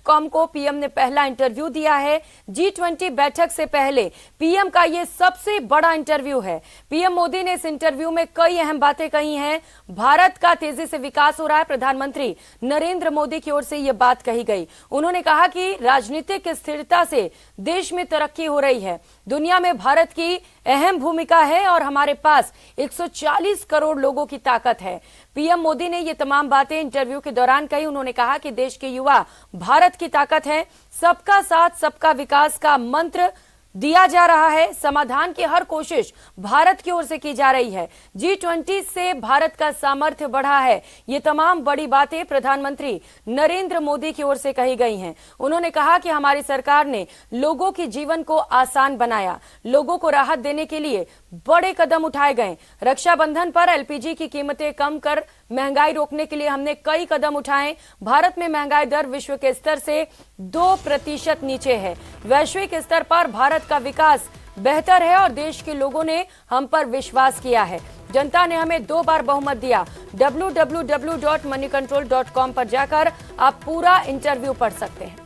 Moneycontrol.com को PM ने पहला इंटरव्यू दिया है। G20 बैठक से पहले पीएम का ये सबसे बड़ा इंटरव्यू है। पीएम मोदी ने इस इंटरव्यू में कई अहम बातें कही हैं। भारत का तेजी से विकास हो रहा है, प्रधानमंत्री नरेंद्र मोदी की ओर से ये बात कही गई। उन्होंने कहा कि राजनीतिक स्थिरता से देश में तरक्की हो रही है, दुनिया में भारत की अहम भूमिका है और हमारे पास 140 करोड़ लोगों की ताकत है। पीएम मोदी ने ये तमाम बातें इंटरव्यू के दौरान कही। उन्होंने कहा कि देश के युवा भारत की ताकत है, सबका साथ सबका विकास का मंत्र दिया जा रहा है, समाधान की हर कोशिश भारत की ओर से की जा रही है। G20 से भारत का सामर्थ्य बढ़ा है। ये तमाम बड़ी बातें प्रधानमंत्री नरेंद्र मोदी की ओर से कही गई हैं। उन्होंने कहा कि हमारी सरकार ने लोगों के जीवन को आसान बनाया, लोगों को राहत देने के लिए बड़े कदम उठाए गए। रक्षाबंधन पर एलपीजी की कीमतें कम कर महंगाई रोकने के लिए हमने कई कदम उठाए। भारत में महंगाई दर विश्व के स्तर से 2% नीचे है। वैश्विक स्तर पर भारत का विकास बेहतर है और देश के लोगों ने हम पर विश्वास किया है। जनता ने हमें 2 बार बहुमत दिया। www.moneycontrol.com पर जाकर आप पूरा इंटरव्यू पढ़ सकते हैं।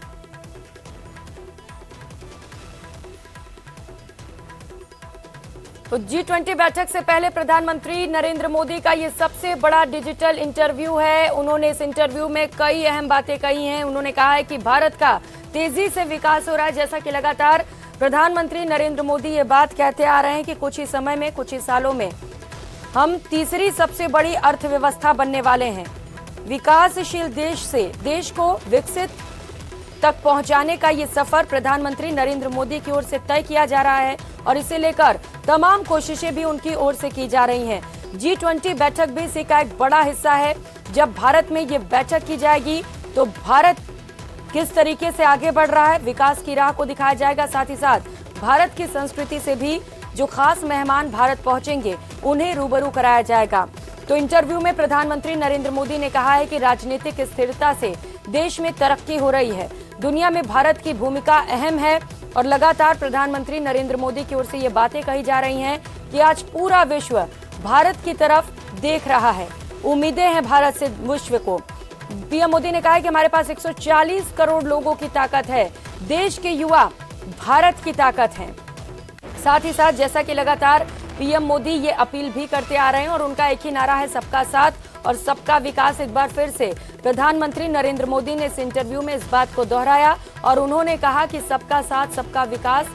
तो G20 बैठक से पहले प्रधानमंत्री नरेंद्र मोदी का ये सबसे बड़ा डिजिटल इंटरव्यू है। उन्होंने इस इंटरव्यू में कई अहम बातें कही हैं। उन्होंने कहा है कि भारत का तेजी से विकास हो रहा है, जैसा कि लगातार प्रधानमंत्री नरेंद्र मोदी ये बात कहते आ रहे हैं कि कुछ ही समय में, कुछ ही सालों में हम तीसरी सबसे बड़ी अर्थव्यवस्था बनने वाले हैं। विकासशील देश से देश को विकसित तक पहुंचाने का ये सफर प्रधानमंत्री नरेंद्र मोदी की ओर से तय किया जा रहा है और इसे लेकर तमाम कोशिशें भी उनकी ओर से की जा रही हैं। G20 बैठक भी इसी का एक बड़ा हिस्सा है। जब भारत में ये बैठक की जाएगी तो भारत किस तरीके से आगे बढ़ रहा है, विकास की राह को दिखाया जाएगा। साथ ही साथ भारत की संस्कृति से भी जो खास मेहमान भारत पहुंचेंगे उन्हें रूबरू कराया जाएगा। तो इंटरव्यू में प्रधानमंत्री नरेंद्र मोदी ने कहा है कि राजनीतिक स्थिरता से देश में तरक्की हो रही है, दुनिया में भारत की भूमिका अहम है और लगातार प्रधानमंत्री नरेंद्र मोदी की ओर से ये बातें कही जा रही हैं कि आज पूरा विश्व भारत की तरफ देख रहा है। उम्मीदें हैं भारत से विश्व को। पीएम मोदी ने कहा है कि हमारे पास 140 करोड़ लोगों की ताकत है, देश के युवा भारत की ताकत हैं। साथ ही साथ जैसा कि लगातार पीएम मोदी ये अपील भी करते आ रहे हैं और उनका एक ही नारा है, सबका साथ और सबका विकास। एक बार फिर से प्रधानमंत्री नरेंद्र मोदी ने इस इंटरव्यू में इस बात को दोहराया और उन्होंने कहा कि सबका साथ सबका विकास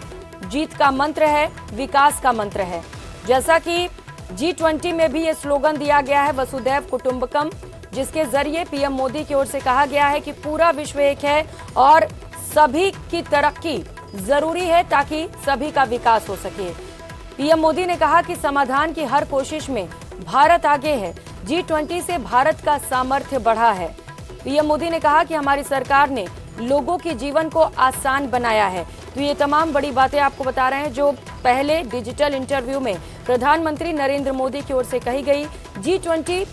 जीत का मंत्र है, विकास का मंत्र है। जैसा कि G20 में भी ये स्लोगन दिया गया है, वसुधैव कुटुंबकम, जिसके जरिए पीएम मोदी की ओर से कहा गया है कि पूरा विश्व एक है और सभी की तरक्की जरूरी है ताकि सभी का विकास हो सके। पीएम मोदी ने कहा कि समाधान की हर कोशिश में भारत आगे है। G20 से भारत का सामर्थ्य बढ़ा है। पीएम मोदी ने कहा कि हमारी सरकार ने लोगों के जीवन को आसान बनाया है। तो ये तमाम बड़ी बातें आपको बता रहे हैं जो पहले डिजिटल इंटरव्यू में प्रधानमंत्री नरेंद्र मोदी की ओर से कही गई। G20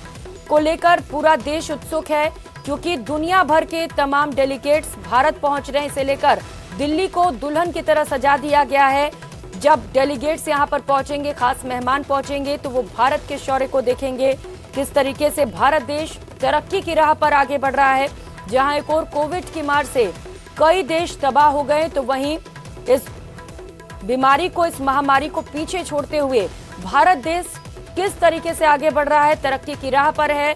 को लेकर पूरा देश उत्सुक है क्योंकि दुनिया भर के तमाम डेलीगेट्स भारत पहुंच रहे हैं। इसे लेकर दिल्ली को दुल्हन की तरह सजा दिया गया है। जब डेलीगेट्स यहाँ पर पहुंचेंगे, खास मेहमान पहुंचेंगे, तो वो भारत के शौर्य को देखेंगे, किस तरीके से भारत देश तरक्की की राह पर आगे बढ़ रहा है। जहां एक और कोविड की मार से कई देश तबाह हो गए, तो वहीं इस बीमारी को, इस महामारी को पीछे छोड़ते हुए भारत देश किस तरीके से आगे बढ़ रहा है, तरक्की की राह पर है,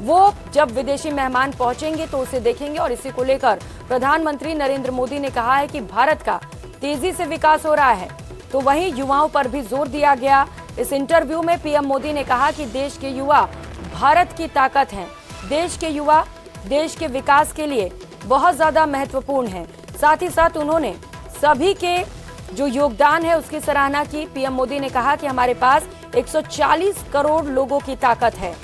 वो जब विदेशी मेहमान पहुंचेंगे तो उसे देखेंगे। और इसी को लेकर प्रधानमंत्री नरेंद्र मोदी ने कहा है कि भारत का तेजी से विकास हो रहा है, तो वहीं युवाओं पर भी जोर दिया गया। इस इंटरव्यू में पीएम मोदी ने कहा कि देश के युवा भारत की ताकत हैं, देश के युवा देश के विकास के लिए बहुत ज्यादा महत्वपूर्ण हैं। साथ ही साथ उन्होंने सभी के जो योगदान है उसकी सराहना की। पीएम मोदी ने कहा कि हमारे पास 140 करोड़ लोगों की ताकत है।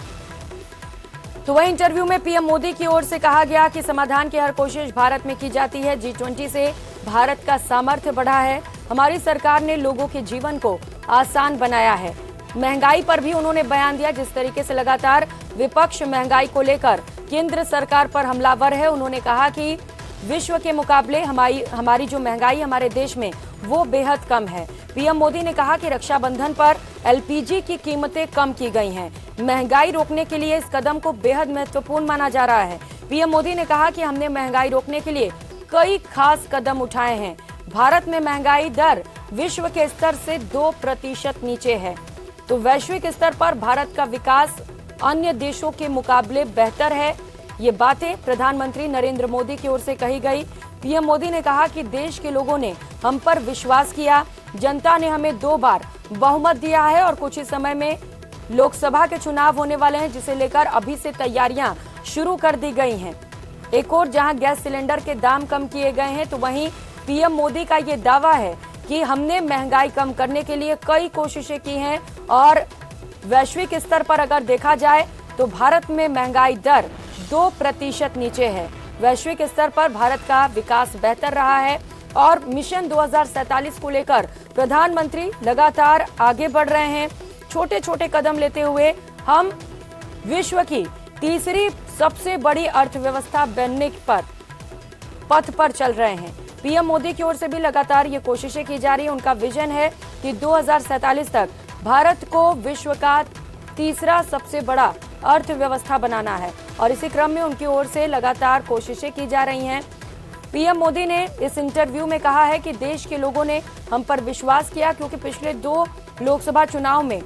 तो वही इंटरव्यू में पीएम मोदी की ओर से कहा गया कि समाधान की हर कोशिश भारत में की जाती है। G20 से भारत का सामर्थ्य बढ़ा है, हमारी सरकार ने लोगों के जीवन को आसान बनाया है। महंगाई पर भी उन्होंने बयान दिया, जिस तरीके से लगातार विपक्ष महंगाई को लेकर केंद्र सरकार पर हमलावर है। उन्होंने कहा कि विश्व के मुकाबले हमारी जो महंगाई हमारे देश में वो बेहद कम है। पीएम मोदी ने कहा कि रक्षाबंधन पर एलपीजी की कीमतें कम की गई हैं। महंगाई रोकने के लिए इस कदम को बेहद महत्वपूर्ण माना जा रहा है। पीएम मोदी ने कहा कि हमने महंगाई रोकने के लिए कई खास कदम उठाए हैं। भारत में महंगाई दर विश्व के स्तर से 2% नीचे है। तो वैश्विक स्तर पर भारत का विकास अन्य देशों के मुकाबले बेहतर है। ये बातें प्रधानमंत्री नरेंद्र मोदी की ओर से कही गई। पीएम मोदी ने कहा कि देश के लोगों ने हम पर विश्वास किया, जनता ने हमें 2 बार बहुमत दिया है और कुछ ही समय में लोकसभा के चुनाव होने वाले हैं, जिसे लेकर अभी से तैयारियां शुरू कर दी गई हैं। एक और जहां गैस सिलेंडर के दाम कम किए गए हैं, तो वहीं पीएम मोदी का ये दावा है कि हमने महंगाई कम करने के लिए कई कोशिशें की हैं और वैश्विक स्तर पर अगर देखा जाए तो भारत में महंगाई दर 2% नीचे है। वैश्विक स्तर पर भारत का विकास बेहतर रहा है और मिशन 2047 को लेकर प्रधानमंत्री लगातार आगे बढ़ रहे हैं। छोटे छोटे कदम लेते हुए हम विश्व की तीसरी सबसे बड़ी अर्थव्यवस्था बनने पर पथ पर चल रहे हैं। पीएम मोदी की ओर से भी लगातार ये कोशिशें की जा रही है। उनका विजन है कि 2047 तक भारत को विश्व का तीसरा सबसे बड़ा अर्थव्यवस्था बनाना है और इसी क्रम में उनकी ओर से लगातार कोशिशें की जा रही हैं। पीएम मोदी ने इस इंटरव्यू में कहा है कि देश के लोगों ने हम पर विश्वास किया, क्योंकि पिछले 2 लोकसभा चुनाव में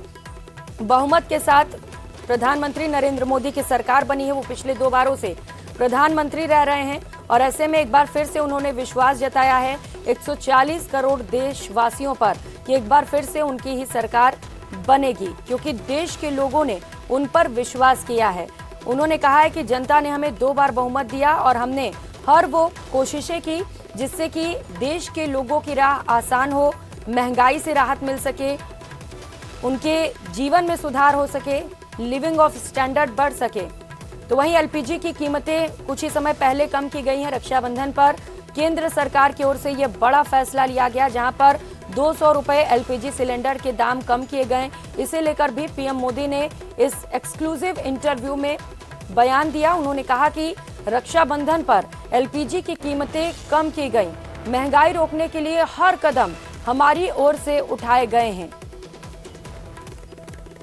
बहुमत के साथ प्रधानमंत्री नरेंद्र मोदी की सरकार बनी है। वो पिछले 2 बारों से प्रधानमंत्री रह रहे हैं और ऐसे में एक बार फिर से उन्होंने विश्वास जताया है 140 करोड़ देशवासियों पर कि एक बार फिर से उनकी ही सरकार बनेगी, क्योंकि देश के लोगों ने उन पर विश्वास किया है। उन्होंने कहा है कि जनता ने हमें 2 बार बहुमत दिया और हमने हर वो कोशिशें की जिससे कि देश के लोगों की राह आसान हो, महंगाई से राहत मिल सके, उनके जीवन में सुधार हो सके, लिविंग ऑफ स्टैंडर्ड बढ़ सके। तो वहीं एलपीजी की कीमतें कुछ ही समय पहले कम की गई हैं। रक्षाबंधन पर केंद्र सरकार की ओर से यह बड़ा फैसला लिया गया, जहां पर 200 रुपए एलपीजी सिलेंडर के दाम कम किए गए। इसे लेकर भी पीएम मोदी ने इस एक्सक्लूसिव इंटरव्यू में बयान दिया। उन्होंने कहा कि रक्षाबंधन पर एलपीजी की कीमतें कम की गई, महंगाई रोकने के लिए हर कदम हमारी ओर से उठाए गए हैं।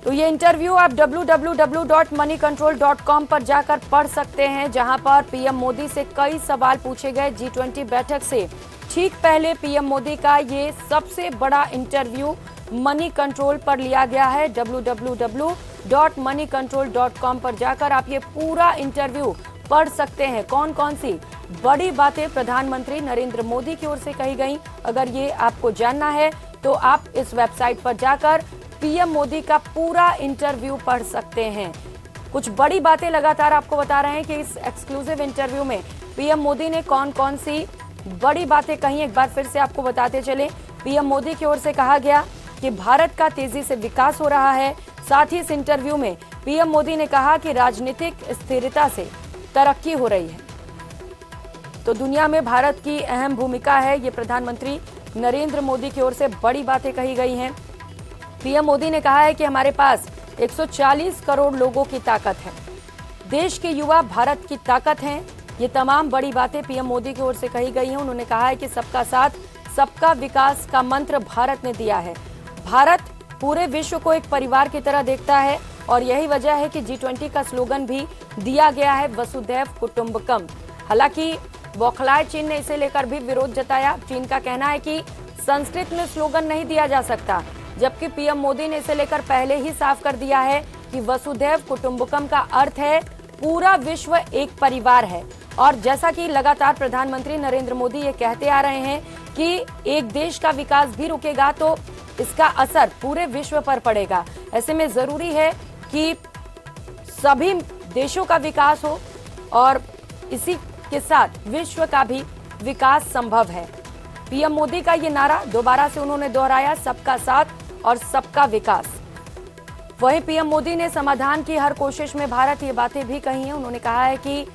तो ये इंटरव्यू आप www.moneycontrol.com पर जाकर पढ़ सकते हैं, जहां पर पीएम मोदी से कई सवाल पूछे गए। G20 बैठक से ठीक पहले पीएम मोदी का ये सबसे बड़ा इंटरव्यू मनी कंट्रोल पर लिया गया है। www.moneycontrol.com पर जाकर आप ये पूरा इंटरव्यू पढ़ सकते हैं। कौन कौन सी बड़ी बातें प्रधानमंत्री नरेंद्र मोदी की ओर से कही गई, अगर ये आपको जानना है तो आप इस वेबसाइट पर जाकर पीएम मोदी का पूरा इंटरव्यू पढ़ सकते हैं। कुछ बड़ी बातें लगातार आपको बता रहे हैं कि इस एक्सक्लूसिव इंटरव्यू में पीएम मोदी ने कौन कौन सी बड़ी बातें कही, एक बार फिर से आपको बताते चले। पीएम मोदी की ओर से कहा गया कि भारत का तेजी से विकास हो रहा है। साथ ही इस इंटरव्यू में पीएम मोदी ने कहा कि राजनीतिक स्थिरता से तरक्की हो रही है। तो दुनिया में भारत की अहम भूमिका है, ये प्रधानमंत्री नरेंद्र मोदी की ओर से बड़ी बातें कही गई हैं। पीएम मोदी ने कहा है कि हमारे पास 140 करोड़ लोगों की ताकत है, देश के युवा भारत की ताकत हैं। ये तमाम बड़ी बातें पीएम मोदी की ओर से कही गई हैं। उन्होंने कहा है कि सबका साथ सबका विकास का मंत्र भारत ने दिया है। भारत पूरे विश्व को एक परिवार की तरह देखता है और यही वजह है कि G20 का स्लोगन भी दिया गया है, वसुधैव कुटुंबकम। हालांकि बौखलाए चीन ने इसे लेकर भी विरोध जताया। चीन का कहना है कि संस्कृत में स्लोगन नहीं दिया जा सकता, जबकि पीएम मोदी ने इसे लेकर पहले ही साफ कर दिया है कि वसुधैव कुटुंबकम का अर्थ है पूरा विश्व एक परिवार है। और जैसा कि लगातार प्रधानमंत्री नरेंद्र मोदी ये कहते आ रहे हैं कि एक देश का विकास भी रुकेगा तो इसका असर पूरे विश्व पर पड़ेगा। ऐसे में जरूरी है कि सभी देशों का विकास हो और इसी के साथ विश्व का भी विकास संभव है। पीएम मोदी का ये नारा दोबारा से उन्होंने दोहराया, सबका साथ और सबका विकास। वहीं पीएम मोदी ने समाधान की हर कोशिश में भारत, ये बातें भी कही हैं। उन्होंने कहा है कि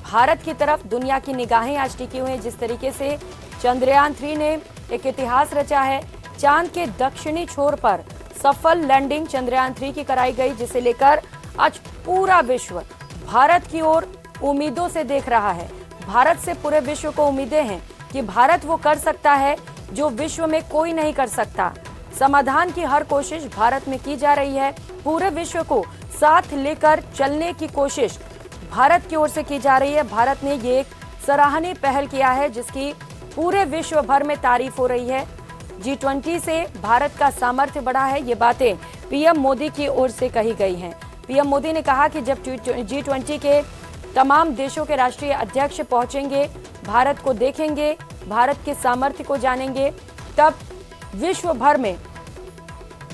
भारत की तरफ दुनिया की निगाहें आज टिकी हुई हैं। जिस तरीके से चंद्रयान 3 ने एक इतिहास रचा है, चांद के दक्षिणी छोर पर सफल लैंडिंग चंद्रयान 3 की कराई गई, जिसे लेकर आज पूरा विश्व भारत की ओर उम्मीदों से देख रहा है। भारत से पूरे विश्व को उम्मीदें हैं कि भारत वो कर सकता है जो विश्व में कोई नहीं कर सकता। समाधान की हर कोशिश भारत में की जा रही है। पूरे विश्व को साथ लेकर चलने की कोशिश भारत की ओर से की जा रही है। भारत ने ये एक सराहनीय पहल किया है, जिसकी पूरे विश्व भर में तारीफ हो रही है। G20 से भारत का सामर्थ्य बढ़ा है, ये बातें पीएम मोदी की ओर से कही गई हैं। पीएम मोदी ने कहा कि जब G20 के तमाम देशों के राष्ट्रीय अध्यक्ष पहुंचेंगे, भारत को देखेंगे, भारत के सामर्थ्य को जानेंगे, तब विश्व भर में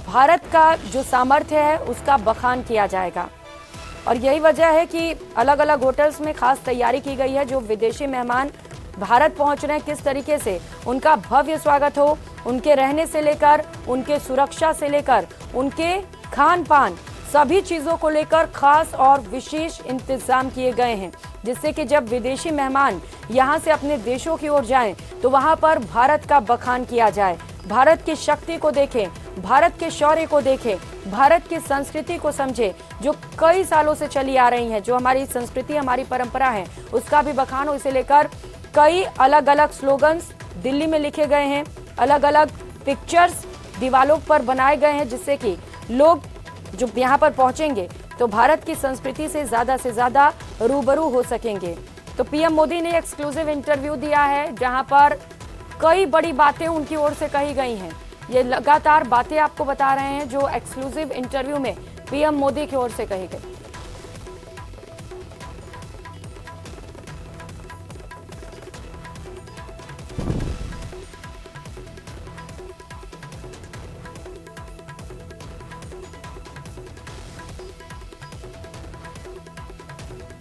भारत का जो सामर्थ्य है उसका बखान किया जाएगा। और यही वजह है कि अलग अलग होटल्स में खास तैयारी की गई है। जो विदेशी मेहमान भारत पहुंच रहे हैं, किस तरीके से उनका भव्य स्वागत हो, उनके रहने से लेकर, उनके सुरक्षा से लेकर, उनके खान पान, सभी चीजों को लेकर खास और विशेष इंतजाम किए गए हैं, जिससे कि जब विदेशी मेहमान यहां से अपने देशों की ओर जाएं तो वहां पर भारत का बखान किया जाए, भारत की शक्ति को देखें, भारत के शौर्य को देखें, भारत की संस्कृति को समझे, जो कई सालों से चली आ रही है, जो हमारी संस्कृति, हमारी परंपरा है, उसका भी बखान हो। इसे लेकर कई अलग अलग स्लोगन्स दिल्ली में लिखे गए हैं, अलग अलग पिक्चर्स दीवालों पर बनाए गए हैं, जिससे कि लोग जो यहाँ पर पहुंचेंगे तो भारत की संस्कृति से ज्यादा रूबरू हो सकेंगे। तो पीएम मोदी ने एक्सक्लूसिव इंटरव्यू दिया है, जहां पर कई बड़ी बातें उनकी ओर से कही गई हैं। ये लगातार बातें आपको बता रहे हैं जो एक्सक्लूसिव इंटरव्यू में पीएम मोदी की ओर से कही गई।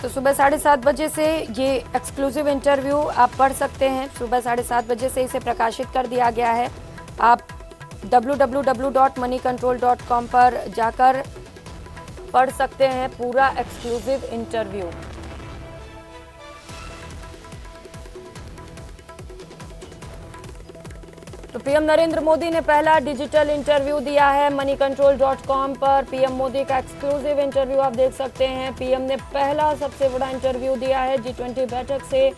तो सुबह 7:30 बजे से ये एक्सक्लूसिव इंटरव्यू आप पढ़ सकते हैं। सुबह 7:30 बजे से इसे प्रकाशित कर दिया गया है। आप www.moneycontrol.com पर जाकर पढ़ सकते हैं पूरा एक्सक्लूसिव इंटरव्यू। तो पीएम नरेंद्र मोदी ने पहला डिजिटल इंटरव्यू दिया है moneycontrol.com पर। पीएम मोदी का एक्सक्लूसिव इंटरव्यू आप देख सकते हैं। पीएम ने पहला सबसे बड़ा इंटरव्यू दिया है G20 बैठक से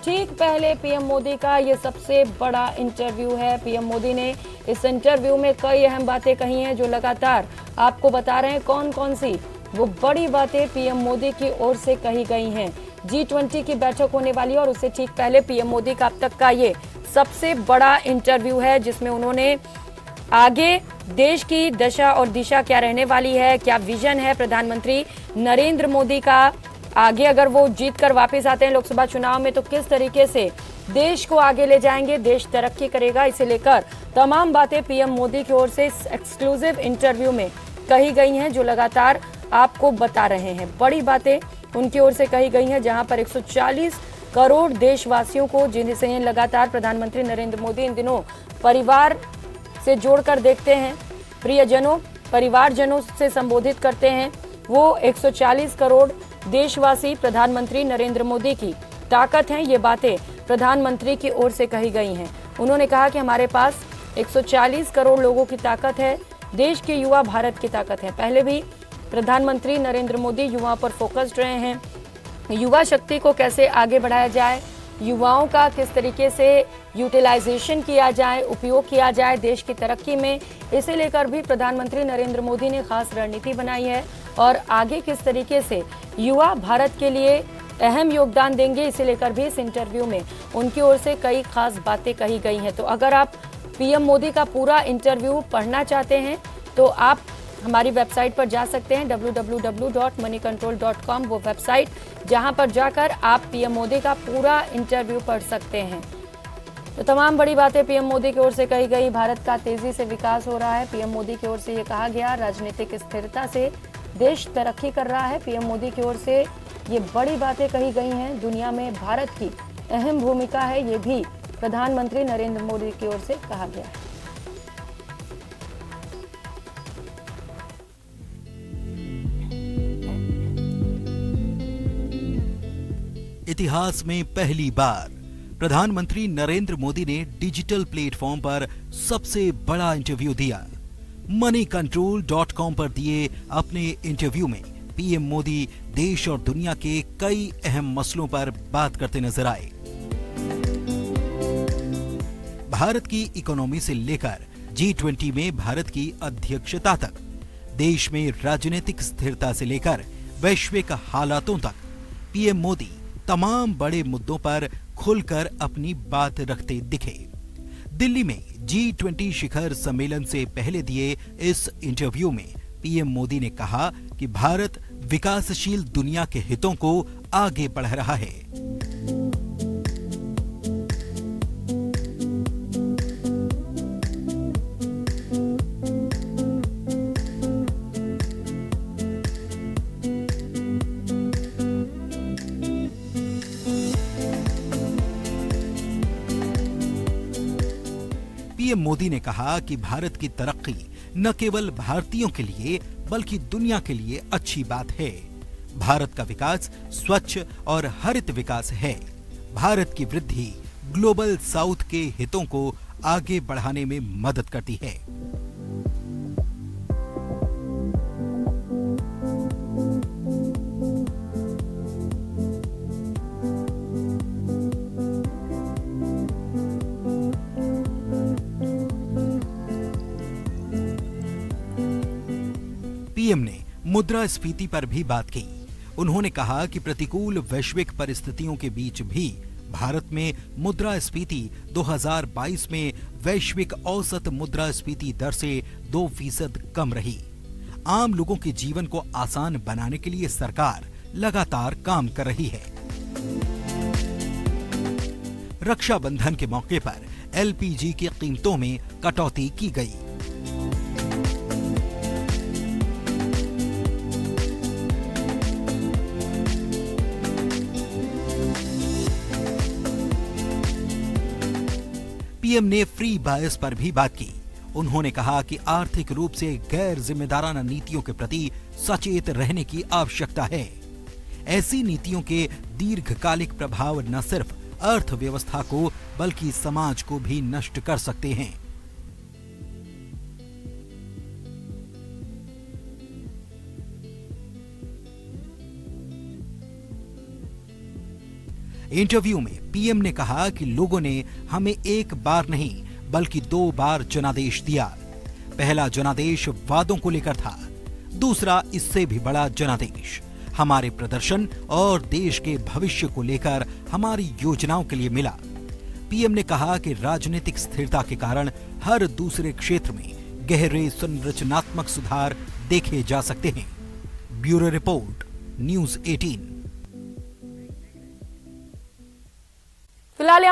ठीक पहले। पीएम मोदी का ये सबसे बड़ा इंटरव्यू है। पीएम मोदी ने इस इंटरव्यू में कई अहम बातें कही हैं, जो लगातार आपको बता रहे हैं कौन कौन सी वो बड़ी बातें पीएम मोदी की ओर से कही गई हैं। G20 की बैठक होने वाली है और उससे ठीक पहले पीएम मोदी का अब तक का ये सबसे बड़ा इंटरव्यू है, जिसमें उन्होंने आगे देश की दशा और दिशा क्या रहने वाली है, क्या विजन है प्रधानमंत्री नरेंद्र मोदी का, आगे अगर वो जीत कर वापस आते हैं लोकसभा चुनाव में तो किस तरीके से देश को आगे ले जाएंगे, देश तरक्की करेगा, इसे लेकर तमाम बातें पीएम मोदी की ओर से इस एक्सक्लूसिव इंटरव्यू में कही गई हैं, जो लगातार आपको बता रहे हैं। बड़ी बातें उनकी ओर से कही गई हैं, जहां पर 140 करोड़ देशवासियों को, जिनसे लगातार प्रधानमंत्री नरेंद्र मोदी इन दिनों परिवार से जोड़कर देखते हैं, प्रियजनों, परिवारजनों से संबोधित करते हैं, वो 140 करोड़ देशवासी प्रधानमंत्री नरेंद्र मोदी की ताकत हैं। ये बातें प्रधानमंत्री की ओर से कही गई हैं। उन्होंने कहा कि हमारे पास 140 करोड़ लोगों की ताकत है, देश के युवा भारत की ताकत है। पहले भी प्रधानमंत्री नरेंद्र मोदी युवाओं पर फोकस्ड रहे हैं, युवा शक्ति को कैसे आगे बढ़ाया जाए, युवाओं का किस तरीके से यूटिलाइजेशन किया जाए, उपयोग किया जाए देश की तरक्की में, इसे लेकर भी प्रधानमंत्री नरेंद्र मोदी ने खास रणनीति बनाई है और आगे किस तरीके से युवा भारत के लिए अहम योगदान देंगे, इसे लेकर भी इस इंटरव्यू में उनकी ओर से कई खास बातें कही गई हैं। तो अगर आप पीएम मोदी का पूरा इंटरव्यू पढ़ना चाहते हैं तो आप हमारी वेबसाइट पर जा सकते हैं www.moneycontrol.com, वो वेबसाइट जहां पर जाकर आप पीएम मोदी का पूरा इंटरव्यू पढ़ सकते हैं। तो तमाम बड़ी बातें पीएम मोदी की ओर से कही गई। भारत का तेजी से विकास हो रहा है, पीएम मोदी की ओर से ये कहा गया। राजनीतिक स्थिरता से देश तरक्की कर रहा है, पीएम मोदी की ओर से ये बड़ी बातें कही गई हैं। दुनिया में भारत की अहम भूमिका है, ये भी प्रधानमंत्री नरेंद्र मोदी की ओर से कहा गया है। इतिहास में पहली बार प्रधानमंत्री नरेंद्र मोदी ने डिजिटल प्लेटफॉर्म पर सबसे बड़ा इंटरव्यू दिया। moneycontrol.com पर दिए अपने इंटरव्यू में पीएम मोदी देश और दुनिया के कई अहम मसलों पर बात करते नजर आए। भारत की इकोनॉमी से लेकर G20 में भारत की अध्यक्षता तक, देश में राजनीतिक स्थिरता से लेकर वैश्विक हालातों तक, पीएम मोदी तमाम बड़े मुद्दों पर खुलकर अपनी बात रखते दिखे। दिल्ली में G20 शिखर सम्मेलन से पहले दिए इस इंटरव्यू में पीएम मोदी ने कहा कि भारत विकासशील दुनिया के हितों को आगे बढ़ा रहा है। पीएम मोदी ने कहा कि भारत की तरक्की न केवल भारतीयों के लिए बल्कि दुनिया के लिए अच्छी बात है। भारत का विकास स्वच्छ और हरित विकास है। भारत की वृद्धि ग्लोबल साउथ के हितों को आगे बढ़ाने में मदद करती है। पीएम ने मुद्रास्फीति पर भी बात की। उन्होंने कहा कि प्रतिकूल वैश्विक परिस्थितियों के बीच भी भारत में मुद्रास्फीति 2022 में वैश्विक औसत मुद्रास्फीति दर से 2% कम रही। आम लोगों के जीवन को आसान बनाने के लिए सरकार लगातार काम कर रही है। रक्षाबंधन के मौके पर एलपीजी की कीमतों में कटौती की गई। पीएम ने फ्री बायस पर भी बात की। उन्होंने कहा कि आर्थिक रूप से गैर जिम्मेदाराना नीतियों के प्रति सचेत रहने की आवश्यकता है। ऐसी नीतियों के दीर्घकालिक प्रभाव न सिर्फ अर्थव्यवस्था को बल्कि समाज को भी नष्ट कर सकते हैं। इंटरव्यू में पीएम ने कहा कि लोगों ने हमें एक बार नहीं बल्कि 2 बार जनादेश दिया। पहला जनादेश वादों को लेकर था, दूसरा इससे भी बड़ा जनादेश हमारे प्रदर्शन और देश के भविष्य को लेकर हमारी योजनाओं के लिए मिला। पीएम ने कहा कि राजनीतिक स्थिरता के कारण हर दूसरे क्षेत्र में गहरे संरचनात्मक सुधार देखे जा सकते हैं। Bureau report, news 18। फिलहाल